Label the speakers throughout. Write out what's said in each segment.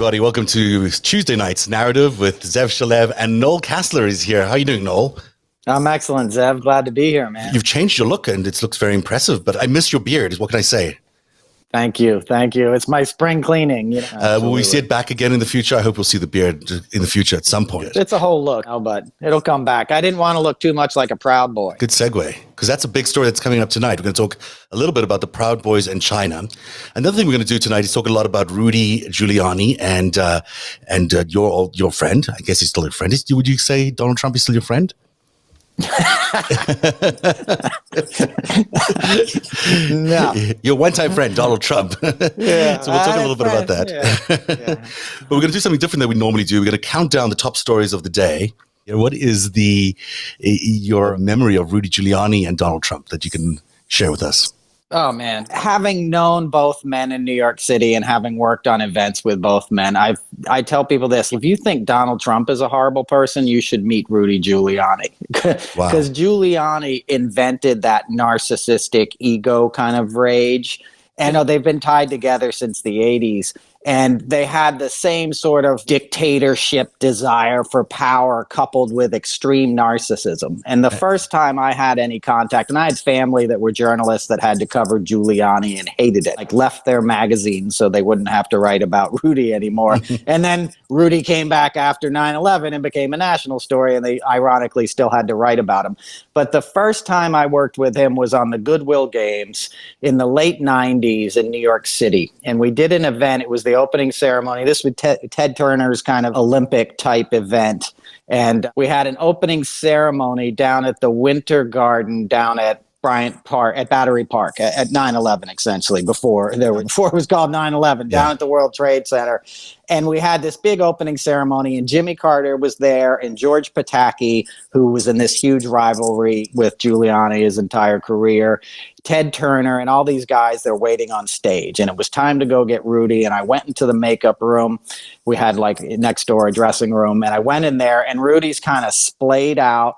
Speaker 1: everybody. Welcome to Tuesday Night's Narrative with Zev Shalev, and Noel Casler is here. How are you doing, Noel?
Speaker 2: I'm excellent, Zev. Glad to be here, man.
Speaker 1: You've changed your look, and it looks very impressive, but I miss your beard. What can I say?
Speaker 2: Thank you. It's my spring cleaning.
Speaker 1: Will we see it back again in the future? I hope we'll see the beard in the future at some point.
Speaker 2: It's a whole look, but it'll come back. I didn't want to look too much like a Proud Boy.
Speaker 1: Good segue, because that's a big story that's coming up tonight. We're going to talk a little bit about the Proud Boys and China. Another thing we're going to do tonight is talk a lot about Rudy Giuliani and your friend. I guess he's still your friend. Would you say Donald Trump is still your friend?
Speaker 2: No.
Speaker 1: Your one-time friend, Donald Trump.
Speaker 2: Yeah,
Speaker 1: so we'll talk a little bit about that.
Speaker 2: Yeah.
Speaker 1: But we're going to do something different than we normally do. We're going to count down the top stories of the day. What is your memory of Rudy Giuliani and Donald Trump that you can share with us?
Speaker 2: Oh, man. Having known both men in New York City and having worked on events with both men, I tell people this. If you think Donald Trump is a horrible person, you should meet Rudy Giuliani. Because Giuliani invented that narcissistic ego kind of rage. And they've been tied together since the 80s. And they had the same sort of dictatorship desire for power coupled with extreme narcissism. And the first time I had any contact, and I had family that were journalists that had to cover Giuliani and hated it, like left their magazine so they wouldn't have to write about Rudy anymore. And then Rudy came back after 9/11 and became a national story, and they ironically still had to write about him. But the first time I worked with him was on the Goodwill Games in the late 90s in New York City. And we did an event. It was the opening ceremony. This was Ted Turner's kind of Olympic type event. And we had an opening ceremony down at the Winter Garden down at Bryant Park, at Battery Park, at 9/11, essentially, before it was called 9/11, down at the World Trade Center. And we had this big opening ceremony, and Jimmy Carter was there, and George Pataki, who was in this huge rivalry with Giuliani his entire career, Ted Turner, and all these guys, they're waiting on stage. And it was time to go get Rudy, and I went into the makeup room. We had like next door a dressing room, and I went in there, and Rudy's kind of splayed out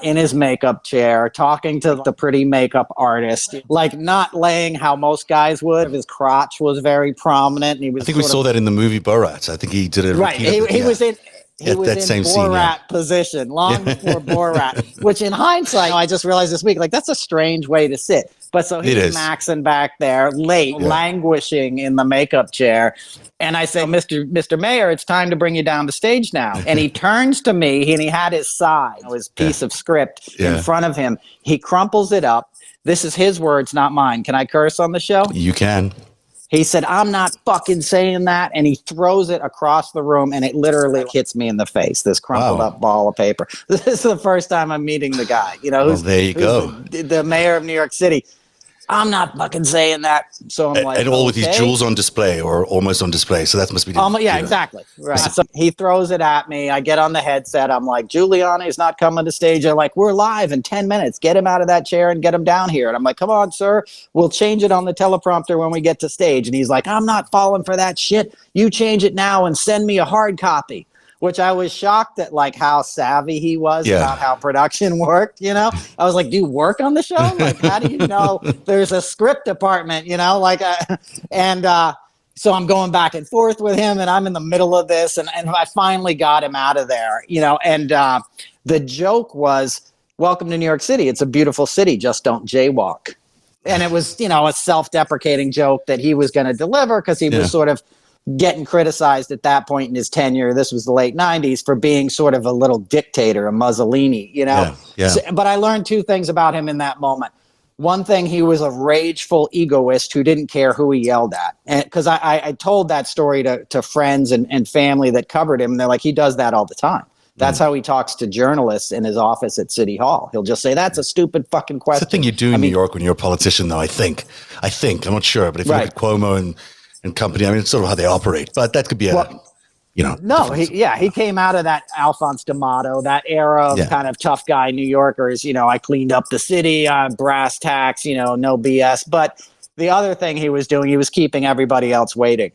Speaker 2: in his makeup chair, talking to the pretty makeup artist, like not laying how most guys would. His crotch was very prominent. And he was.
Speaker 1: I think we saw that in the movie Borat. I think he did it.
Speaker 2: Right. He was in. He was
Speaker 1: that
Speaker 2: in
Speaker 1: same
Speaker 2: Borat position long before Borat, which in hindsight, I just realized this week, like that's a strange way to sit. But so he's maxing back there, languishing in the makeup chair. And I say, Mr. Mayor, it's time to bring you down the stage now. And he turns to me, and he had his side, his piece of script in front of him. He crumples it up. This is his words, not mine. Can I curse on the show?
Speaker 1: You can.
Speaker 2: He said, "I'm not fucking saying that." And he throws it across the room, and it literally hits me in the face, this crumpled up ball of paper. This is the first time I'm meeting the guy, who's the mayor of New York City. I'm not fucking saying that. So I'm like,
Speaker 1: and all with these jewels on display or almost on display. So that must be.
Speaker 2: Exactly. Right. So he throws it at me. I get on the headset. I'm like, Giuliani's not coming to stage. They're like, we're live in 10 minutes. Get him out of that chair and get him down here. And I'm like, come on, sir. We'll change it on the teleprompter when we get to stage. And he's like, I'm not falling for that shit. You change it now and send me a hard copy. Which I was shocked at, like how savvy he was about how production worked. I was like, "Do you work on the show? Like, how do you know there's a script department?" So I'm going back and forth with him, and I'm in the middle of this, and I finally got him out of there. And the joke was, "Welcome to New York City. It's a beautiful city. Just don't jaywalk." And it was, a self-deprecating joke that he was going to deliver because he was sort of getting criticized at that point in his tenure. This was the late 90s for being sort of a little dictator, a Mussolini, but I learned two things about him in that moment. One thing, he was a rageful egoist who didn't care who he yelled at. And because I told that story to friends and family that covered him, and they're like, he does that all the time. That's how he talks to journalists in his office at City Hall. He'll just say, "That's a stupid fucking question."
Speaker 1: It's the thing you do in New York when you're a politician, though, I think. I'm not sure, but if you look at Cuomo and company, it's sort of how they operate, but that could be
Speaker 2: he came out of that Alphonse D'Amato, that era of kind of tough guy New Yorkers. I cleaned up the city, brass tacks, no BS. But the other thing he was doing, he was keeping everybody else waiting.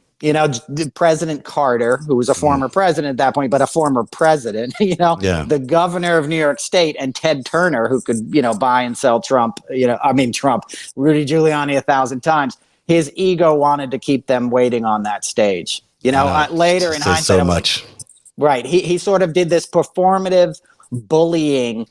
Speaker 2: President Carter, who was a former president at that point, but a former president, the governor of New York State, and Ted Turner, who could, buy and sell Rudy Giuliani 1,000 times. His ego wanted to keep them waiting on that stage. Later in
Speaker 1: Says
Speaker 2: hindsight,
Speaker 1: so
Speaker 2: I was like,
Speaker 1: much.
Speaker 2: right. He sort of did this performative bullying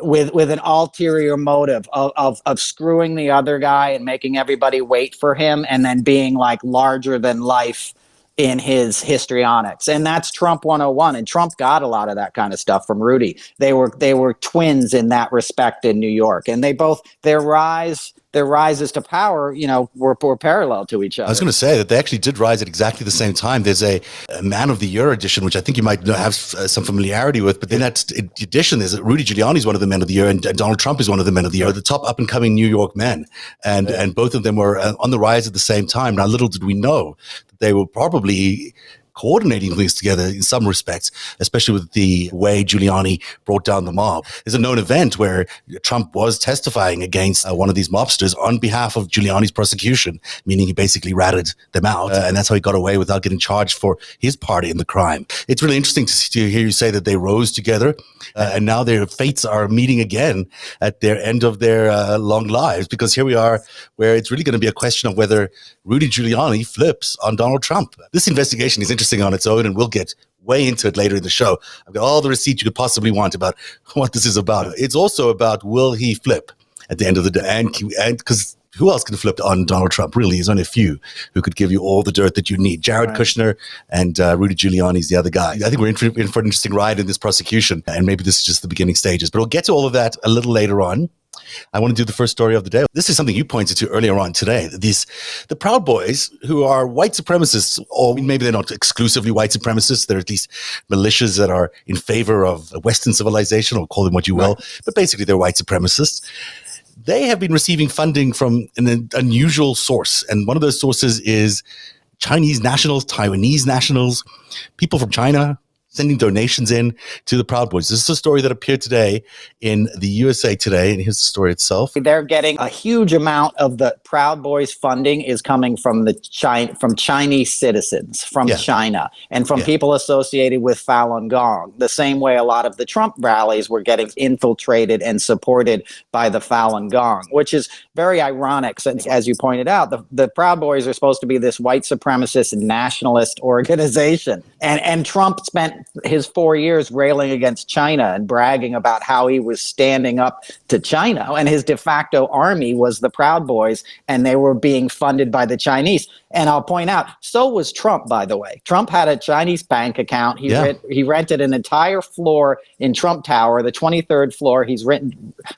Speaker 2: with an ulterior motive of screwing the other guy and making everybody wait for him, and then being like larger than life in his histrionics. And that's Trump 101. And Trump got a lot of that kind of stuff from Rudy. They were twins in that respect in New York. And they both, their rises to power, were parallel to each other.
Speaker 1: I was going to say that they actually did rise at exactly the same time. There's a Man of the Year edition, which I think you might have some familiarity with. But in that edition, there's Rudy Giuliani is one of the Men of the Year, and Donald Trump is one of the Men of the Year, the top up and coming New York men. And both of them were on the rise at the same time. Now, little did we know that they were probably coordinating things together in some respects, especially with the way Giuliani brought down the mob. There's a known event where Trump was testifying against one of these mobsters on behalf of Giuliani's prosecution, meaning he basically ratted them out, and that's how he got away without getting charged for his part in the crime. It's really interesting to hear you say that they rose together, and now their fates are meeting again at their end of their long lives, because here we are where it's really going to be a question of whether Rudy Giuliani flips on Donald Trump. This investigation is interesting on its own, and we'll get way into it later in the show. I've got all the receipts you could possibly want about what this is about. It's also about, will he flip at the end of the day? And because who else can flip on Donald Trump? Really, there's only a few who could give you all the dirt that you need. Jared Kushner and Rudy Giuliani is the other guy. I think we're in for an interesting ride in this prosecution, and maybe this is just the beginning stages. But we'll get to all of that a little later on. I want to do the first story of the day. This is something you pointed to earlier on today. The Proud Boys, who are white supremacists, or maybe they're not exclusively white supremacists, they're at least militias that are in favor of Western civilization, or call them what you will, but basically they're white supremacists. They have been receiving funding from an unusual source, and one of those sources is Chinese nationals, Taiwanese nationals, people from China, sending donations in to the Proud Boys. This is a story that appeared today in the USA Today, and here's the story itself.
Speaker 2: They're getting a huge amount of the Proud Boys funding is coming from from Chinese citizens from China, and from people associated with Falun Gong, the same way a lot of the Trump rallies were getting infiltrated and supported by the Falun Gong, which is very ironic. Since, as you pointed out, the Proud Boys are supposed to be this white supremacist and nationalist organization, and Trump spent his 4 years railing against China and bragging about how he was standing up to China, and his de facto army was the Proud Boys, and they were being funded by the Chinese. And I'll point out, so was Trump, by the way. Trump had a Chinese bank account. He rented an entire floor in Trump Tower, the 23rd floor. He's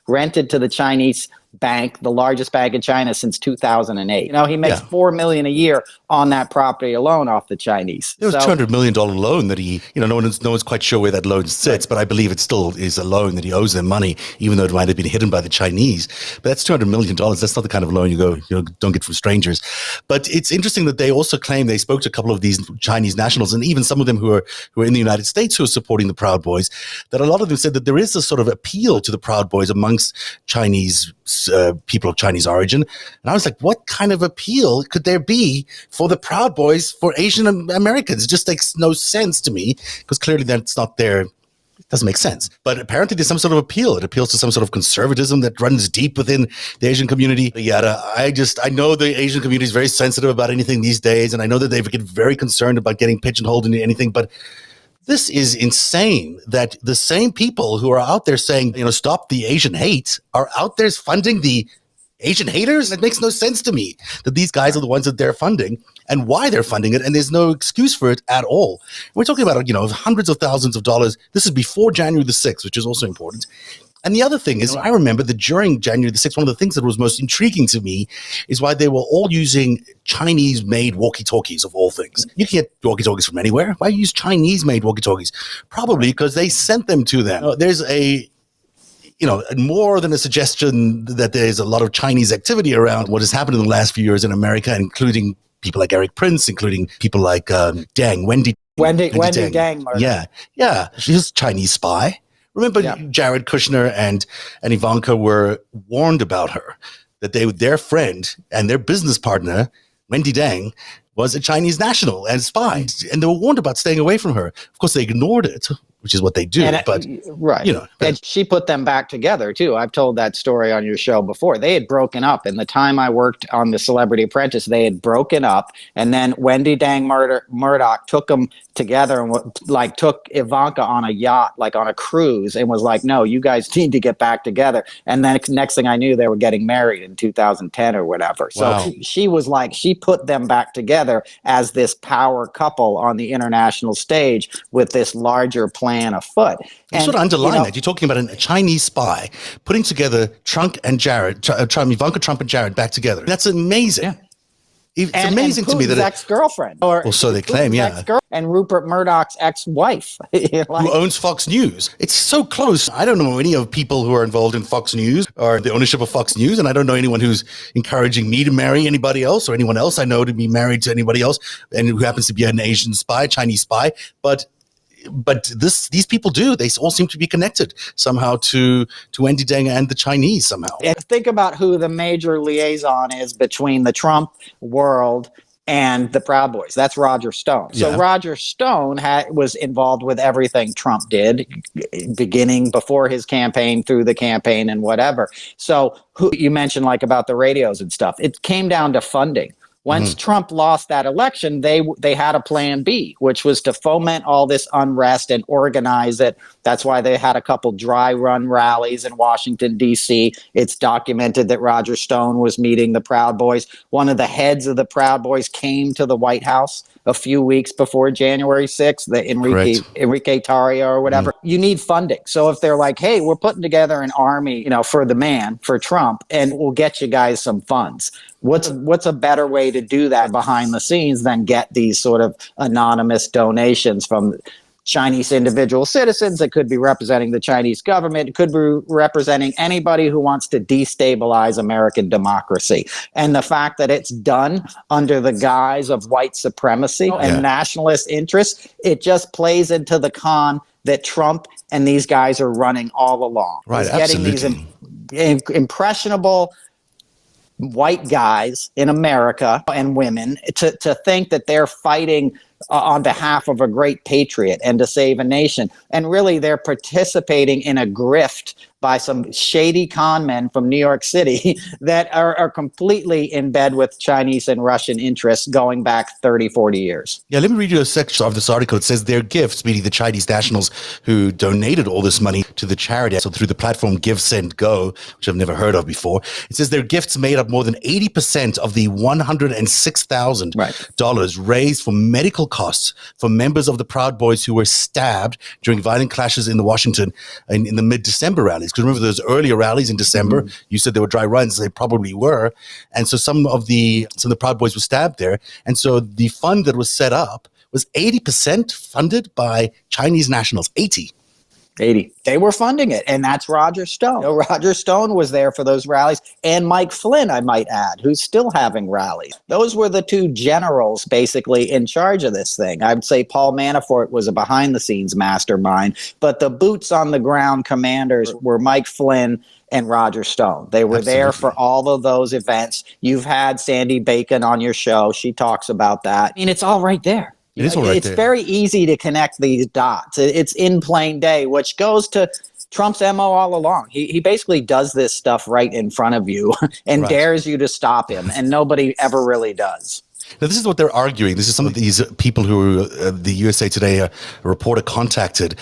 Speaker 2: rented to the Chinese bank, the largest bank in China since 2008. He makes $4 million a year on that property alone off the Chinese.
Speaker 1: There was a $200 million loan that he, no one's quite sure where that loan sits, but I believe it still is a loan that he owes them money, even though it might have been hidden by the Chinese. But that's $200 million. That's not the kind of loan don't get from strangers. But it's interesting that they also claim they spoke to a couple of these Chinese nationals, and even some of them who are in the United States who are supporting the Proud Boys, that a lot of them said that there is a sort of appeal to the Proud Boys amongst Chinese people of Chinese origin. And I was like, what kind of appeal could there be for the Proud Boys for Asian Americans? It just makes no sense to me, because clearly that's not their, it doesn't make sense. But apparently there's some sort of appeal. It appeals to some sort of conservatism that runs deep within the Asian community. I know the Asian community is very sensitive about anything these days, and I know that they get very concerned about getting pigeonholed into anything, but this is insane that the same people who are out there saying, stop the Asian hate, are out there funding the Asian haters. It makes no sense to me that these guys are the ones that they're funding and why they're funding it. And there's no excuse for it at all. We're talking about, hundreds of thousands of dollars. This is before January the 6th, which is also important. And the other thing is, I remember that during January the 6th, one of the things that was most intriguing to me is why they were all using Chinese-made walkie-talkies, of all things. You can get walkie-talkies from anywhere. Why use Chinese-made walkie-talkies? Probably because they sent them to them. There's more than a suggestion that there's a lot of Chinese activity around what has happened in the last few years in America, including people like Eric Prince, including people like Wendy
Speaker 2: Dang.
Speaker 1: Yeah. She's a Chinese spy. Remember, Jared Kushner and Ivanka were warned about her, that their friend and their business partner, Wendy Dang, was a Chinese national and spy. And they were warned about staying away from her. Of course, they ignored it. which is what they do. But
Speaker 2: right, and she put them back together too. I've told that story on your show before. They had broken up, and the time I worked on The Celebrity Apprentice, they had broken up, and then Wendy Dang Murdoch took them together and took Ivanka on a yacht, like on a cruise, and was like, "No, you guys need to get back together." And then next thing I knew, they were getting married in 2010 or whatever. So she was like, she put them back together as this power couple on the international stage with this larger plan afoot.
Speaker 1: You sort of underline that. You're talking about a Chinese spy putting together Trump and Jared, Ivanka Trump and Jared back together. That's amazing. Yeah. It's amazing to me that
Speaker 2: ex-girlfriend,
Speaker 1: or so they claim,
Speaker 2: and Rupert Murdoch's ex-wife,
Speaker 1: who owns Fox News. It's so close. I don't know any of people who are involved in Fox News or the ownership of Fox News, and I don't know anyone who's encouraging me to marry anybody else or anyone else I know to be married to anybody else, and who happens to be an Asian spy, Chinese spy, but these people do. They all seem to be connected somehow to Wendy Deng and the Chinese somehow.
Speaker 2: And think about who the major liaison is between the Trump world and the Proud Boys. That's Roger Stone. So Roger Stone was involved with everything Trump did, beginning before his campaign, through the campaign, and whatever. So who you mentioned, like about the radios and stuff, it came down to funding. Once Trump lost that election, they had a plan B, which was to foment all this unrest and organize it. That's why they had a couple dry run rallies in Washington, D.C. It's documented that Roger Stone was meeting the Proud Boys. One of the heads of the Proud Boys came to the White House a few weeks before January 6th, the Enrique Tarrio or whatever. You need funding. So if they're like, hey, we're putting together an army, for the man, for Trump, and we'll get you guys some funds. What's a better way to do that behind the scenes than get these sort of anonymous donations from Chinese individual citizens? That could be representing the Chinese government. It could be representing anybody who wants to destabilize American democracy. And the fact that it's done under the guise of white supremacy and nationalist interests, it just plays into the con that Trump and these guys are running all along.
Speaker 1: Right,
Speaker 2: getting
Speaker 1: absolutely.
Speaker 2: These impressionable white guys in America and women to think that they're fighting on behalf of a great patriot and to save a nation. And really, they're participating in a grift by some shady con men from New York City that are completely in bed with Chinese and Russian interests going back 30, 40 years.
Speaker 1: Yeah, let me read you a section of this article. It says their gifts, meaning the Chinese nationals who donated all this money to the charity, so through the platform Give, Send, Go, which I've never heard of before. It says their gifts made up more than 80% of the $106,000 raised for medical costs for members of the Proud Boys who were stabbed during violent clashes in Washington in the mid-December rallies. Because remember, those earlier rallies in December, you said they were dry runs. They probably were. And so some of the Proud Boys were stabbed there. And so the fund that was set up was 80% funded by Chinese nationals. 80.
Speaker 2: They were funding it, and that's Roger Stone. Roger Stone was there for those rallies, and Mike Flynn, I might add, who's still having rallies. Those were the two generals basically in charge of this thing. I would say Paul Manafort was a behind-the-scenes mastermind, but the boots-on-the-ground commanders were Mike Flynn and Roger Stone. They were there for all of those events. You've had Sandy Bacon on your show. She talks about that. I mean, it's all right there. It's very easy to connect these dots. It's in plain day, which goes to Trump's MO all along. He basically does this stuff right in front of you and dares you to stop him, and nobody ever really does.
Speaker 1: Now, this is what they're arguing. This is some of these people who the USA Today reporter contacted.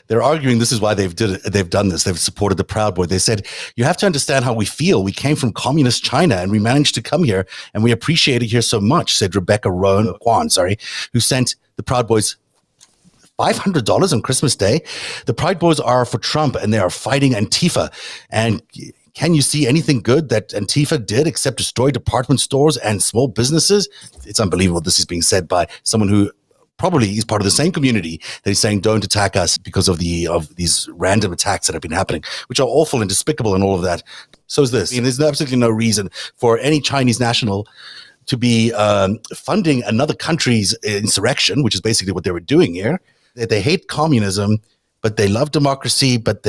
Speaker 1: They're arguing this is why they've done this. They've supported the Proud Boy. They said, you have to understand how we feel. We came from communist China and we managed to come here and we appreciate it here so much, said Rebecca Kwan, who sent the Proud Boys $500 on Christmas Day. The Proud Boys are for Trump and they are fighting Antifa. And can you see anything good that Antifa did except destroy department stores and small businesses? It's unbelievable this is being said by someone who probably is part of the same community that is saying don't attack us because of these random attacks that have been happening, which are awful and despicable and all of that. So is this. I mean, there's absolutely no reason for any Chinese national to be funding another country's insurrection, which is basically what they were doing here. They hate communism, but they love democracy, but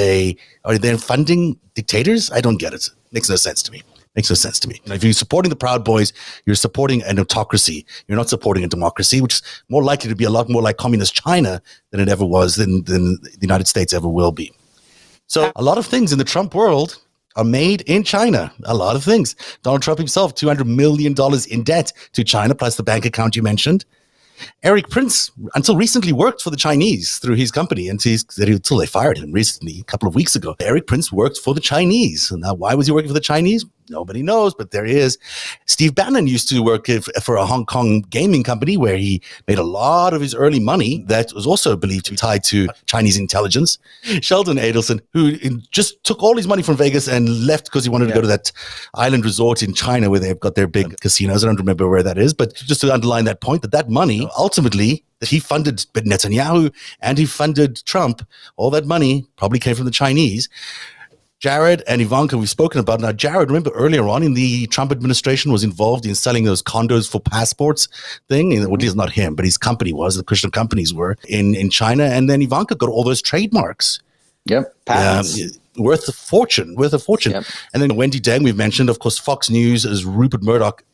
Speaker 1: are they funding dictators? I don't get it. Makes no sense to me. Makes no sense to me. If you're supporting the Proud Boys, you're supporting an autocracy. You're not supporting a democracy, which is more likely to be a lot more like communist China than it ever was, than the United States ever will be. So a lot of things in the Trump world are made in China. A lot of things. Donald Trump himself, $200 million in debt to China, plus the bank account you mentioned. Eric Prince, until recently, worked for the Chinese through his company until they fired him recently, a couple of weeks ago. Eric Prince worked for the Chinese. Now, why was he working for the Chinese? Nobody knows, but there he is. Steve Bannon used to work for a Hong Kong gaming company where he made a lot of his early money that was also believed to be tied to Chinese intelligence. Sheldon Adelson, who just took all his money from Vegas and left because he wanted to go to that island resort in China where they've got their big casinos. I don't remember where that is, but just to underline that point, that money ultimately that he funded Netanyahu and he funded Trump, all that money probably came from the Chinese. Jared and Ivanka, we've spoken about. Now, Jared, remember earlier on in the Trump administration was involved in selling those condos for passports thing. Well, it is not him, but his company was, the Christian companies were in China. And then Ivanka got all those trademarks.
Speaker 2: Yep. Patents.
Speaker 1: Worth a fortune. Yep. And then Wendy Deng, we've mentioned, of course, Fox News as Rupert Murdoch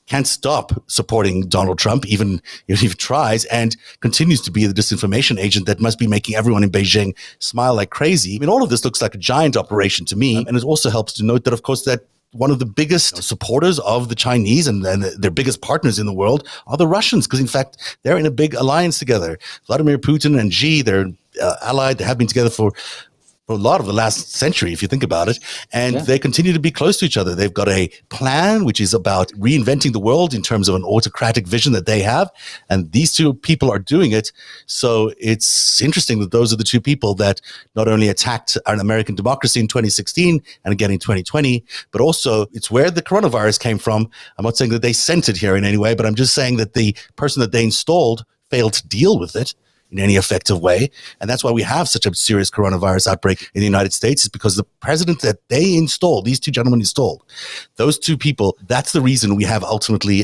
Speaker 1: can't stop supporting Donald Trump, even if he tries, and continues to be the disinformation agent that must be making everyone in Beijing smile like crazy. I mean, all of this looks like a giant operation to me. And it also helps to note that, of course, that one of the biggest supporters of the Chinese and their biggest partners in the world are the Russians, because in fact, they're in a big alliance together. Vladimir Putin and Xi, they're allied. They have been together for a lot of the last century, if you think about it, and they continue to be close to each other. They've got a plan which is about reinventing the world in terms of an autocratic vision that they have, and these two people are doing it. So it's interesting that those are the two people that not only attacked an American democracy in 2016 and again in 2020, but also it's where the coronavirus came from. I'm not saying that they sent it here in any way, but I'm just saying that the person that they installed failed to deal with it in any effective way. And that's why we have such a serious coronavirus outbreak in the United States, is because the president that they installed, these two gentlemen installed, those two people, that's the reason we have ultimately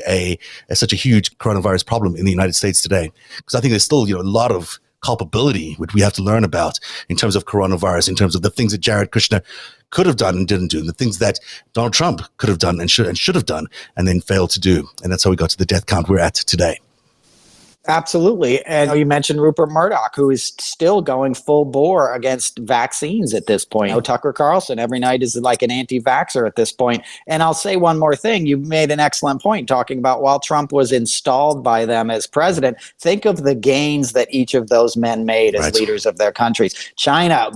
Speaker 1: such a huge coronavirus problem in the United States today. Because I think there's still a lot of culpability which we have to learn about in terms of coronavirus, in terms of the things that Jared Kushner could have done and didn't do, the things that Donald Trump could have done and should have done and then failed to do. And that's how we got to the death count we're at today.
Speaker 2: Absolutely. And you mentioned Rupert Murdoch, who is still going full bore against vaccines at this point. Tucker Carlson every night is like an anti-vaxxer at this point. And I'll say one more thing. You made an excellent point talking about while Trump was installed by them as president, think of the gains that each of those men made as leaders of their countries. China,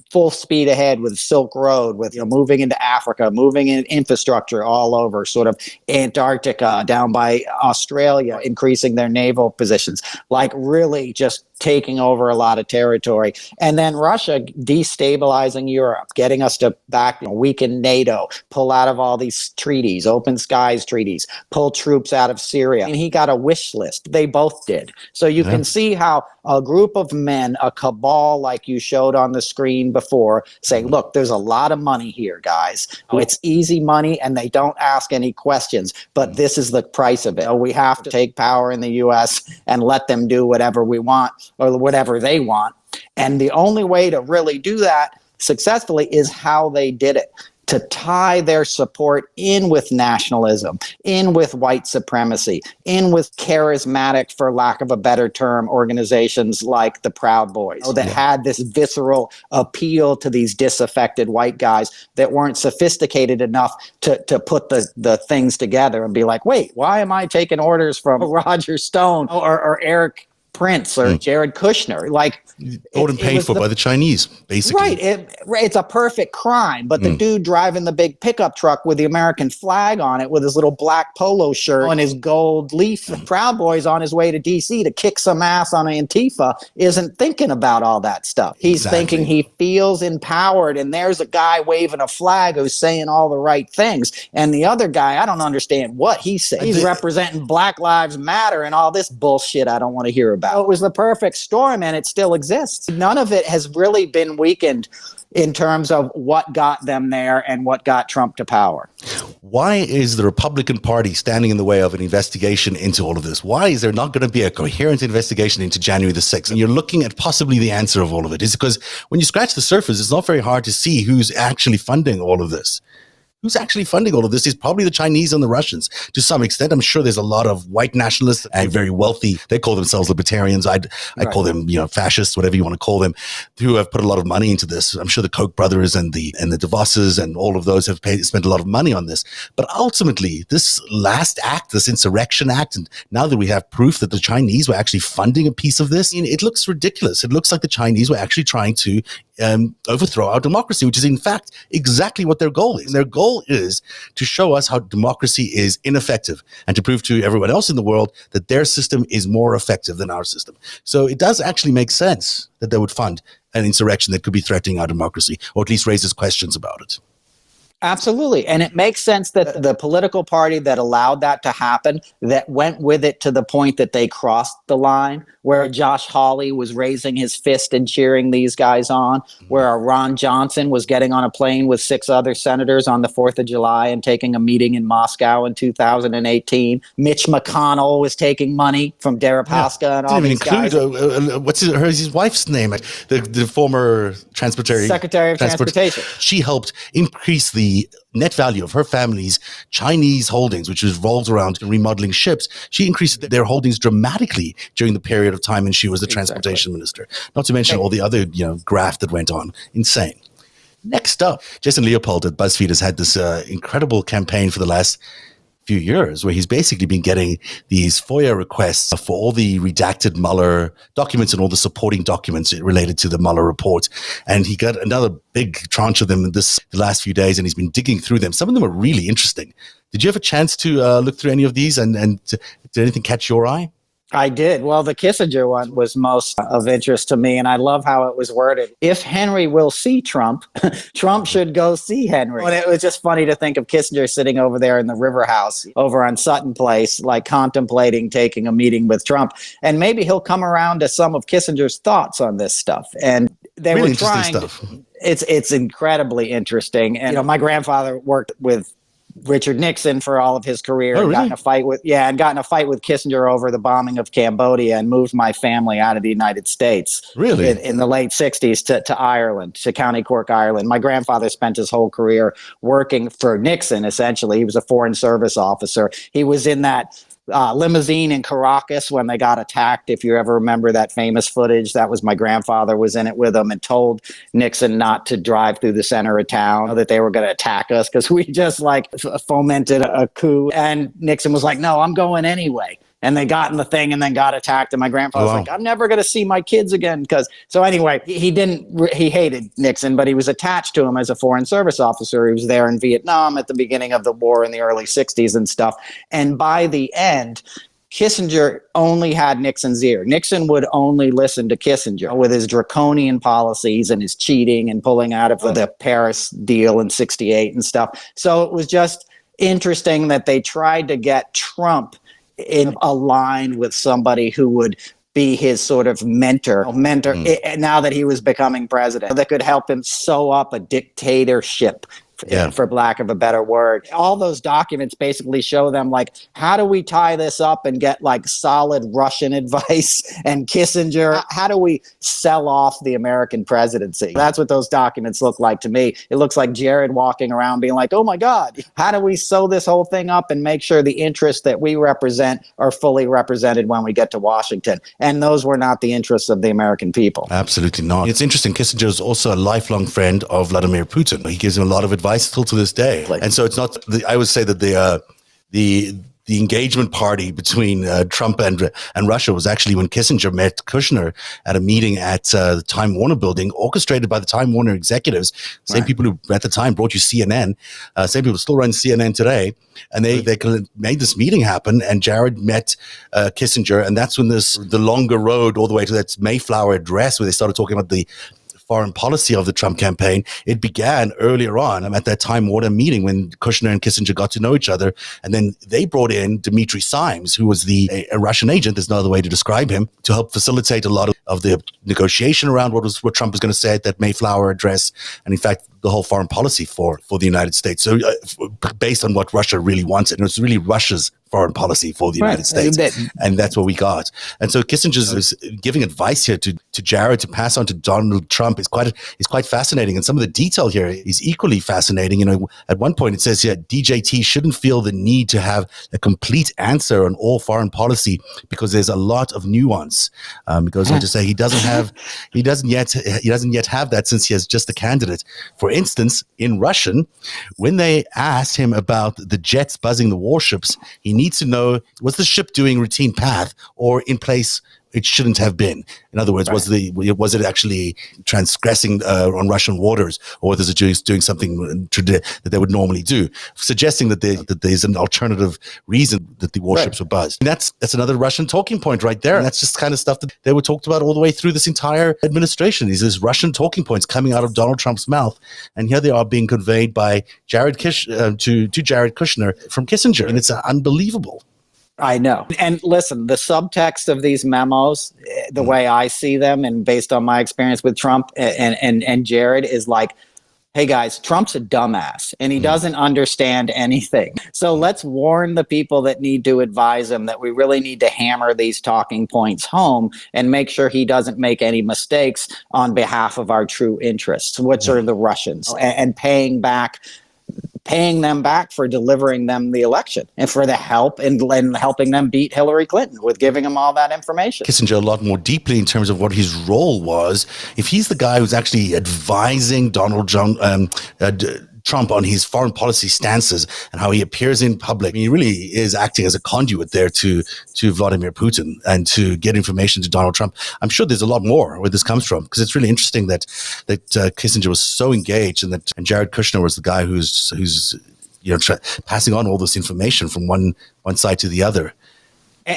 Speaker 2: full speed ahead with Silk Road, with moving into Africa, moving in infrastructure all over, sort of Antarctica, down by Australia, increasing their naval position. Like really just taking over a lot of territory. And then Russia destabilizing Europe, getting us to back, weaken NATO, pull out of all these treaties, open skies treaties, pull troops out of Syria. And he got a wish list. They both did. So you can see how a group of men, a cabal like you showed on the screen before, saying, look, there's a lot of money here, guys. It's easy money and they don't ask any questions, but this is the price of it. We have to take power in the U.S. and let them do whatever we want or whatever they want. And the only way to really do that successfully is how they did it, to tie their support in with nationalism, in with white supremacy, in with charismatic, for lack of a better term, organizations like the Proud Boys that had this visceral appeal to these disaffected white guys that weren't sophisticated enough to put the things together and be like, wait, why am I taking orders from Roger Stone or Eric Prince or Jared Kushner? Like,
Speaker 1: bought and paid for by the Chinese, basically.
Speaker 2: Right. It's a perfect crime. But the dude driving the big pickup truck with the American flag on it with his little black polo shirt and his gold leaf Proud Boys on his way to D.C. to kick some ass on Antifa isn't thinking about all that stuff. He's thinking he feels empowered, and there's a guy waving a flag who's saying all the right things. And the other guy, I don't understand what he's saying. He's representing Black Lives Matter and all this bullshit I don't want to hear about. It was the perfect storm, and it still exists. None of it has really been weakened in terms of what got them there and what got Trump to power.
Speaker 1: Why is the Republican Party standing in the way of an investigation into all of this? Why is there not going to be a coherent investigation into January the 6th? And you're looking at possibly the answer of all of it. Is because when you scratch the surface, it's not very hard to see who's actually funding all of this. who's actually funding all of this is probably the Chinese and the Russians to some extent. I'm sure there's a lot of white nationalists and very wealthy. They call themselves libertarians. I call them, fascists, whatever you want to call them, who have put a lot of money into this. I'm sure the Koch brothers and the DeVosses and all of those have spent a lot of money on this. But ultimately, this last act, this insurrection act, and now that we have proof that the Chinese were actually funding a piece of this, it looks ridiculous. It looks like the Chinese were actually trying to overthrow our democracy, which is in fact exactly what their goal is. And their goal is to show us how democracy is ineffective and to prove to everyone else in the world that their system is more effective than our system. So it does actually make sense that they would fund an insurrection that could be threatening our democracy, or at least raises questions about it.
Speaker 2: Absolutely. And it makes sense that the political party that allowed that to happen, that went with it to the point that they crossed the line, where Josh Hawley was raising his fist and cheering these guys on, where Ron Johnson was getting on a plane with 6 other senators on the 4th of July and taking a meeting in Moscow in 2018. Mitch McConnell was taking money from Deripaska and all these guys.
Speaker 1: Didn't even include, what's his wife's name? The former Secretary of Transportation. She helped increase the net value of her family's Chinese holdings, which revolves around remodeling ships. She increased their holdings dramatically during the period of time when she was the transportation minister. Not to mention all the other, graft that went on. Insane. Next up, Jason Leopold at BuzzFeed has had this incredible campaign for the last few years where he's basically been getting these FOIA requests for all the redacted Mueller documents and all the supporting documents related to the Mueller report. And he got another big tranche of them the last few days, and he's been digging through them. Some of them are really interesting. Did you have a chance to look through any of these and did anything catch your eye?
Speaker 2: I did. Well, the Kissinger one was most of interest to me, and I love how it was worded. If Henry will see Trump, Trump should go see Henry. And it was just funny to think of Kissinger sitting over there in the River House over on Sutton Place, like contemplating taking a meeting with Trump. And maybe he'll come around to some of Kissinger's thoughts on this stuff. And they
Speaker 1: really
Speaker 2: were trying.
Speaker 1: Stuff.
Speaker 2: It's incredibly interesting. And my grandfather worked with Richard Nixon for all of his career.
Speaker 1: Oh, really?
Speaker 2: Got in a fight with Kissinger over the bombing of Cambodia, and moved my family out of the United States.
Speaker 1: Really?
Speaker 2: In the late 60s to Ireland, to County Cork, Ireland. My grandfather spent his whole career working for Nixon, essentially. He was a Foreign Service officer. He was in that limousine in Caracas when they got attacked. If you ever remember that famous footage, that was my grandfather was in it with them and told Nixon not to drive through the center of town, that they were going to attack us because we just fomented a coup. And Nixon was like, no, I'm going anyway. And they got in the thing and then got attacked. And my grandfather was like, I'm never going to see my kids again. So anyway, he hated Nixon, but he was attached to him as a Foreign Service officer. He was there in Vietnam at the beginning of the war in the early 60s and stuff. And by the end, Kissinger only had Nixon's ear. Nixon would only listen to Kissinger with his draconian policies and his cheating and pulling out of the Paris deal in 68 and stuff. So it was just interesting that they tried to get Trump in a line with somebody who would be his sort of mentor now that he was becoming president, that could help him sew up a dictatorship, for lack of a better word. All those documents basically show them how do we tie this up and get solid Russian advice and Kissinger? How do we sell off the American presidency? That's what those documents look like to me. It looks like Jared walking around being like, oh my God, how do we sew this whole thing up and make sure the interests that we represent are fully represented when we get to Washington? And those were not the interests of the American people.
Speaker 1: Absolutely not. It's interesting. Kissinger is also a lifelong friend of Vladimir Putin. He gives him a lot of advice still to this day. And so it's not, I would say that the engagement party between Trump and Russia was actually when Kissinger met Kushner at a meeting at the Time Warner building, orchestrated by the Time Warner executives, same people who at the time brought you CNN, same people still run CNN today. And they made this meeting happen, and Jared met Kissinger, and that's when the longer road all the way to that Mayflower address where they started talking about the foreign policy of the Trump campaign. It began earlier on at that Time Warner meeting when Kushner and Kissinger got to know each other. And then they brought in Dmitry Simes, who was a Russian agent, there's no other way to describe him, to help facilitate a lot of the negotiation around what Trump was going to say at that Mayflower address, and in fact the whole foreign policy for the United States. So based on what Russia really wanted, and it's really Russia's foreign policy for the United States, and that's what we got. And so Kissinger's giving advice here to Jared to pass on to Donald Trump is quite fascinating, and some of the detail here is equally fascinating. You know, at one point it says here, DJT shouldn't feel the need to have a complete answer on all foreign policy because there's a lot of nuance. It goes on to say he doesn't yet have that since he has just a candidate. For instance, in Russian, when they asked him about the jets buzzing the warships, he needs to know, was the ship doing routine path or in place it shouldn't have been? In other words, was it actually transgressing on Russian waters, or was it doing something that they would normally do, suggesting that there's an alternative reason that the warships were buzzed. And that's another Russian talking point right there. And that's just kind of stuff that they were talked about all the way through this entire administration. These Russian talking points coming out of Donald Trump's mouth, and here they are being conveyed by to Jared Kushner from Kissinger, and it's unbelievable.
Speaker 2: I know. And listen, the subtext of these memos, the way I see them, and based on my experience with Trump and Jared, is like, hey guys, Trump's a dumbass and he doesn't understand anything. So let's warn the people that need to advise him that we really need to hammer these talking points home and make sure he doesn't make any mistakes on behalf of our true interests, which are the Russians, and paying them back for delivering them the election and for the help and helping them beat Hillary Clinton with giving them all that information.
Speaker 1: Kissinger a lot more deeply in terms of what his role was. If he's the guy who's actually advising Trump on his foreign policy stances and how he appears in public, he really is acting as a conduit there to Vladimir Putin and to get information to Donald Trump. I'm sure there's a lot more where this comes from, because it's really interesting that Kissinger was so engaged, and Jared Kushner was the guy who's passing on all this information from one side to the other.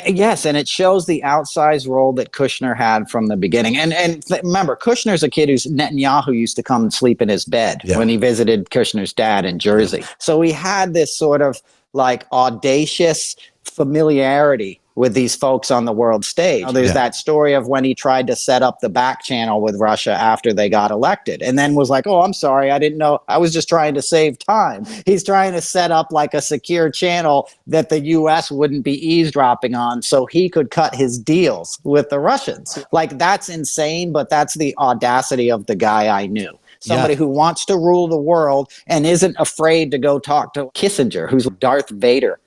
Speaker 2: Yes, and it shows the outsized role that Kushner had from the beginning. And remember, Kushner's a kid who's Netanyahu used to come and sleep in his bed when he visited Kushner's dad in Jersey. So he had this sort of like audacious familiarity with these folks on the world stage. There's that story of when he tried to set up the back channel with Russia after they got elected, and then was like, oh, I'm sorry, I didn't know, I was just trying to save time. He's trying to set up like a secure channel that the US wouldn't be eavesdropping on so he could cut his deals with the Russians. Like, that's insane, but that's the audacity of the guy I knew. Somebody who wants to rule the world and isn't afraid to go talk to Kissinger, who's Darth Vader.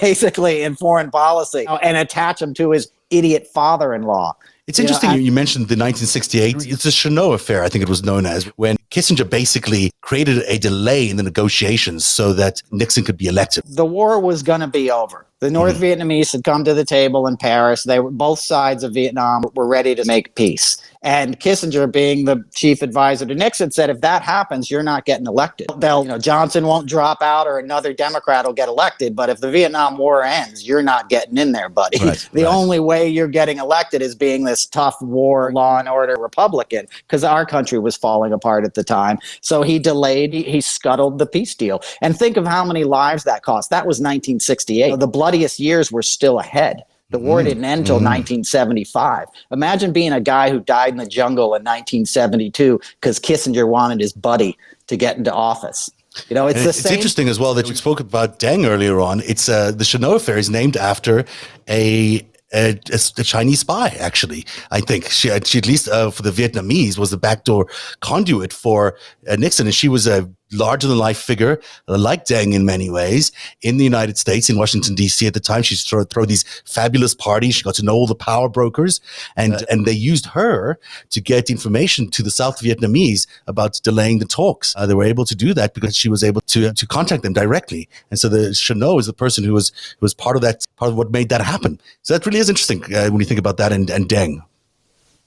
Speaker 2: Basically in foreign policy, and attach him to his idiot father-in-law.
Speaker 1: It's interesting you mentioned the 1968, it's the Chenot affair, I think it was known as, when Kissinger basically created a delay in the negotiations so that Nixon could be elected.
Speaker 2: The war was going to be over. The North Vietnamese had come to the table in Paris. Both sides of Vietnam were ready to make peace. And Kissinger, being the chief advisor to Nixon, said, if that happens, you're not getting elected. Johnson won't drop out or another Democrat will get elected. But if the Vietnam War ends, you're not getting in there, buddy. The only way you're getting elected is being this tough war, law and order Republican, because our country was falling apart at the time. So he delayed, he scuttled the peace deal. And think of how many lives that cost. That was 1968. The bloodiest years were still ahead. The war didn't end until 1975. Imagine being a guy who died in the jungle in 1972 because Kissinger wanted his buddy to get into office. It's interesting as well that you spoke about Deng earlier on. It's the Chenot affair is named after a Chinese spy, actually. I think she at least for the Vietnamese was the backdoor conduit for Nixon, and she was a larger-than-life figure, like Deng in many ways, in the United States, in Washington, D.C. at the time. She used to throw these fabulous parties. She got to know all the power brokers, and they used her to get information to the South Vietnamese about delaying the talks. They were able to do that because she was able to contact them directly. And so the Chenot is the person who was part of what made that happen. So that really is interesting when you think about that and Deng.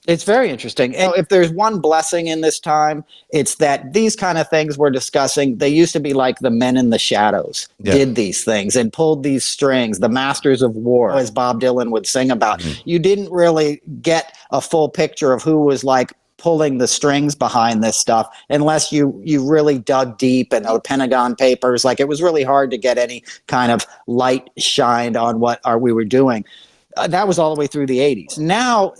Speaker 2: It's very interesting. And if there's one blessing in this time, it's that these kind of things we're discussing, they used to be like the men in the shadows did these things and pulled these strings, the masters of war, as Bob Dylan would sing about. You didn't really get a full picture of who was like pulling the strings behind this stuff unless you really dug deep and the Pentagon Papers. Like, it was really hard to get any kind of light shined on what we were doing. That was all the way through the 80s. Now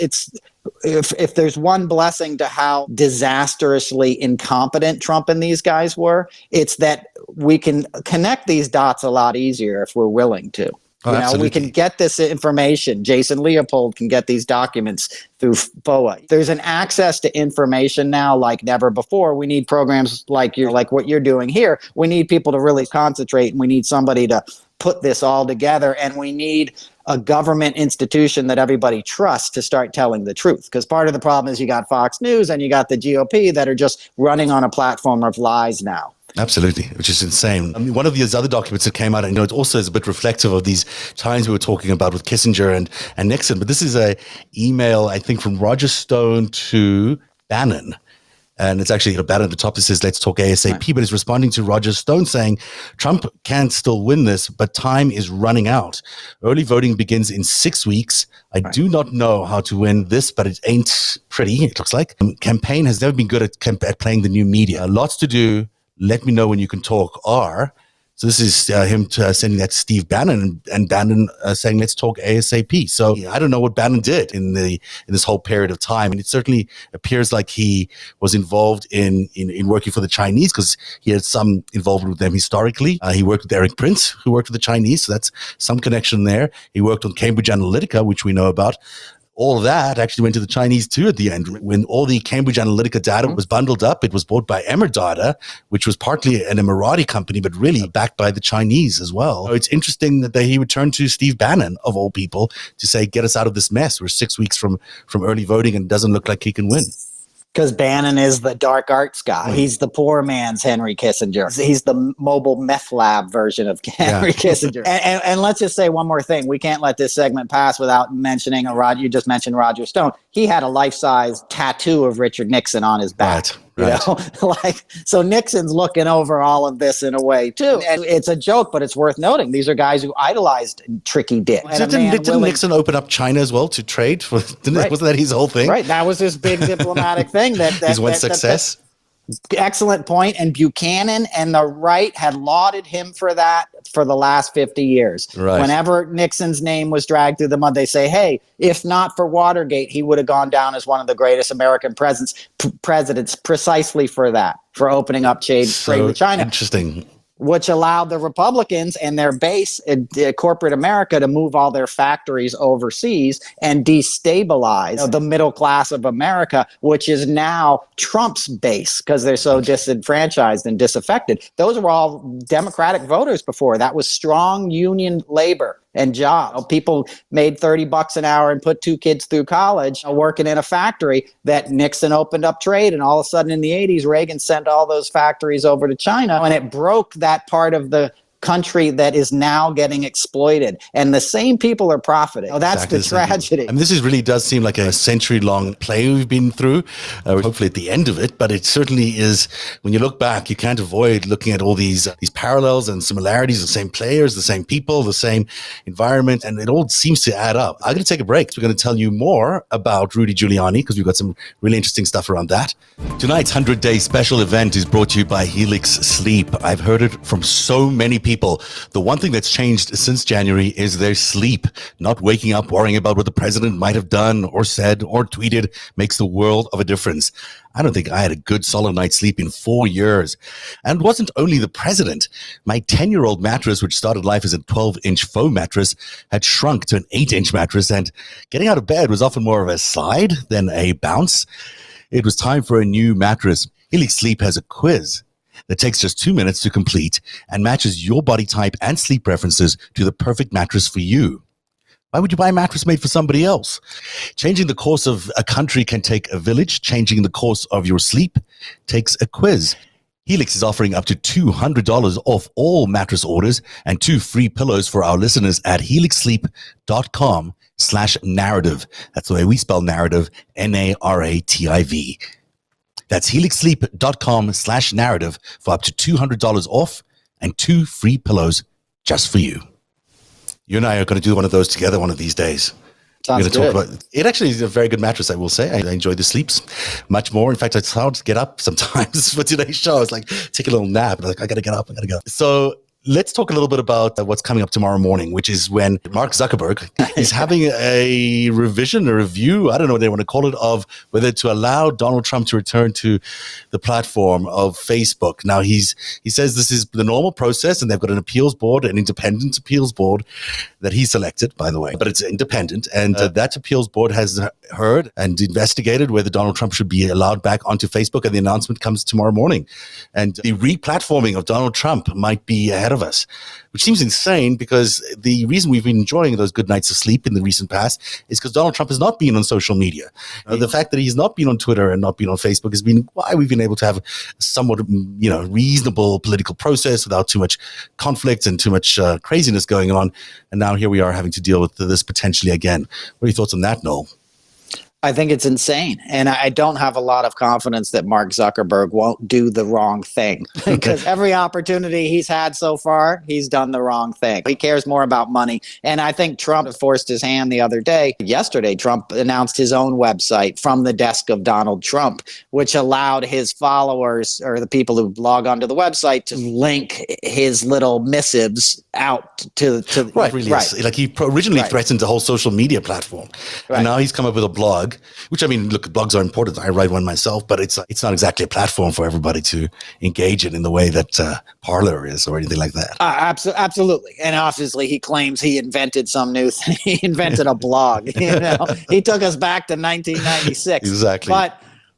Speaker 2: if there's one blessing to how disastrously incompetent Trump and these guys were, it's that we can connect these dots a lot easier if we're willing to.
Speaker 1: Oh,
Speaker 2: We can get this information. Jason Leopold can get these documents through Foia. There's an access to information now like never before. We need programs like what you're doing here. We need people to really concentrate, and we need somebody to put this all together, and we need a government institution that everybody trusts to start telling the truth. Because part of the problem is you got Fox News and you got the GOP that are just running on a platform of lies now.
Speaker 1: Absolutely, which is insane. I mean, one of these other documents that came out, and it also is a bit reflective of these times we were talking about with Kissinger and Nixon. But this is a email, I think, from Roger Stone to Bannon. And it's actually Bannon at the top that says, let's talk ASAP. Right. But it's responding to Roger Stone saying, Trump can still win this, but time is running out. Early voting begins in 6 weeks. I do not know how to win this, but it ain't pretty, it looks like. Campaign has never been good at playing the new media. Lots to do. Let me know when you can talk. So this is him sending that to Steve Bannon, and Bannon saying, let's talk ASAP. So I don't know what Bannon did in this whole period of time. And it certainly appears like he was involved in working for the Chinese, because he had some involvement with them historically. He worked with Eric Prince, who worked with the Chinese. So that's some connection there. He worked on Cambridge Analytica, which we know about. All of that actually went to the Chinese too at the end. When all the Cambridge Analytica data was bundled up, it was bought by Emerdata, which was partly an Emirati company, but really backed by the Chinese as well. So it's interesting that he would turn to Steve Bannon, of all people, to say, get us out of this mess. We're 6 weeks from early voting, and it doesn't look like he can win.
Speaker 2: Because Bannon is the dark arts guy. He's the poor man's Henry Kissinger. He's the mobile meth lab version of Henry Kissinger. And let's just say one more thing. We can't let this segment pass without mentioning you just mentioned Roger Stone. He had a life-size tattoo of Richard Nixon on his back. Right. So Nixon's looking over all of this in a way too. And it's a joke, but it's worth noting. These are guys who idolized Tricky Dick.
Speaker 1: Didn't Nixon open up China as well to trade? Wasn't that his whole thing?
Speaker 2: Right. That was his big diplomatic thing.
Speaker 1: His one success.
Speaker 2: Excellent point. And Buchanan and the right had lauded him for that for the last 50 years. Right. Whenever Nixon's name was dragged through the mud, they say, hey, if not for Watergate, he would have gone down as one of the greatest American presidents precisely for that, for opening up trade with China.
Speaker 1: Interesting.
Speaker 2: Which allowed the Republicans and their base, corporate America, to move all their factories overseas and destabilize the middle class of America, which is now Trump's base because they're so disenfranchised and disaffected. Those were all Democratic voters before. That was strong union labor and jobs. People made $30 an hour and put 2 kids through college working in a factory that Nixon opened up trade. And all of a sudden in the 80s, Reagan sent all those factories over to China, and it broke that part of the country that is now getting exploited, and the same people are profiting. That's exactly the tragedy.
Speaker 1: I mean, this really does seem like a century-long play we've been through. Hopefully at the end of it, but it certainly is. When you look back, you can't avoid looking at all these parallels and similarities. The same players, the same people, the same environment, and it all seems to add up. I'm going to take a break. We're going to tell you more about Rudy Giuliani because we've got some really interesting stuff around that. Tonight's 100-day special event is brought to you by Helix Sleep. I've heard it from so many people. The one thing that's changed since January is their sleep. Not waking up worrying about what the president might have done or said or tweeted makes the world of a difference. I don't think I had a good solid night's sleep in 4 years. And it wasn't only the president. My 10-year-old mattress, which started life as a 12-inch foam mattress, had shrunk to an 8-inch mattress, and getting out of bed was often more of a slide than a bounce. It was time for a new mattress. Helix Sleep has a quiz that takes just 2 minutes to complete and matches your body type and sleep preferences to the perfect mattress for you. Why would you buy a mattress made for somebody else? Changing the course of a country can take a village. Changing the course of your sleep takes a quiz. Helix is offering up to $200 off all mattress orders and 2 free pillows for our listeners at helixsleep.com/narrative. That's the way we spell narrative, N-A-R-A-T-I-V. That's helixsleep.com/narrative for up to $200 off and 2 free pillows just for you. You and I are going to do one of those together one of these days.
Speaker 2: Sounds
Speaker 1: We're going to talk about it. Actually is a very good mattress, I will say. I enjoy the sleeps much more. In fact, it's hard to get up sometimes for today's show. It's like take a little nap. And I'm like, I got to get up. So Let's talk a little bit about what's coming up tomorrow morning, which is when Mark Zuckerberg is having a review, I don't know what they want to call it, of whether to allow Donald Trump to return to the platform of Facebook. Now, he says this is the normal process, and they've got an appeals board, an independent appeals board that he selected, by the way, but it's independent. And that appeals board has heard and investigated whether Donald Trump should be allowed back onto Facebook, and the announcement comes tomorrow morning. And the re-platforming of Donald Trump might be ahead of us, which seems insane, because the reason we've been enjoying those good nights of sleep in the recent past is because Donald Trump has not been on social media. The fact that he's not been on Twitter and not been on Facebook has been why we've been able to have a somewhat, reasonable political process without too much conflict and too much craziness going on. And now here we are having to deal with this potentially again. What are your thoughts on that, Noel?
Speaker 2: I think it's insane. And I don't have a lot of confidence that Mark Zuckerberg won't do the wrong thing, because every opportunity he's had so far, he's done the wrong thing. He cares more about money. And I think Trump forced his hand the other day. Yesterday, Trump announced his own website from the desk of Donald Trump, which allowed his followers, or the people who log onto the website, to link his little missives out to
Speaker 1: right. Really, right. Like he originally threatened the whole social media platform, and now he's come up with a blog. Which, I mean, look, blogs are important. I write one myself, but it's not exactly a platform for everybody to engage in the way that Parler is or anything like that.
Speaker 2: Absolutely. And obviously he claims he invented some new thing. He invented a blog. He took us back to 1996.
Speaker 1: Exactly.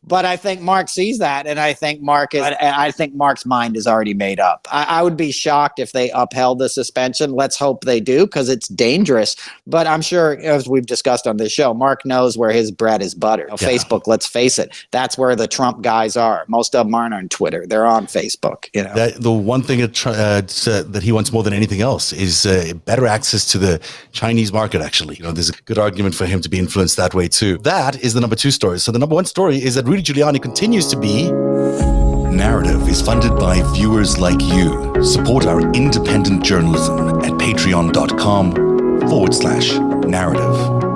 Speaker 2: But I think Mark sees that, and I think Mark's mind is already made up. I would be shocked if they upheld the suspension. Let's hope they do, because it's dangerous. But I'm sure, as we've discussed on this show, Mark knows where his bread is buttered. Facebook, let's face it, that's where the Trump guys are. Most of them aren't on Twitter; they're on Facebook.
Speaker 1: The one thing that he wants more than anything else is better access to the Chinese market. Actually, there's a good argument for him to be influenced that way too. That is the number 2 story. So the number 1 story is that Rudy Giuliani continues to be... Narrative is funded by viewers like you. Support our independent journalism at patreon.com/narrative.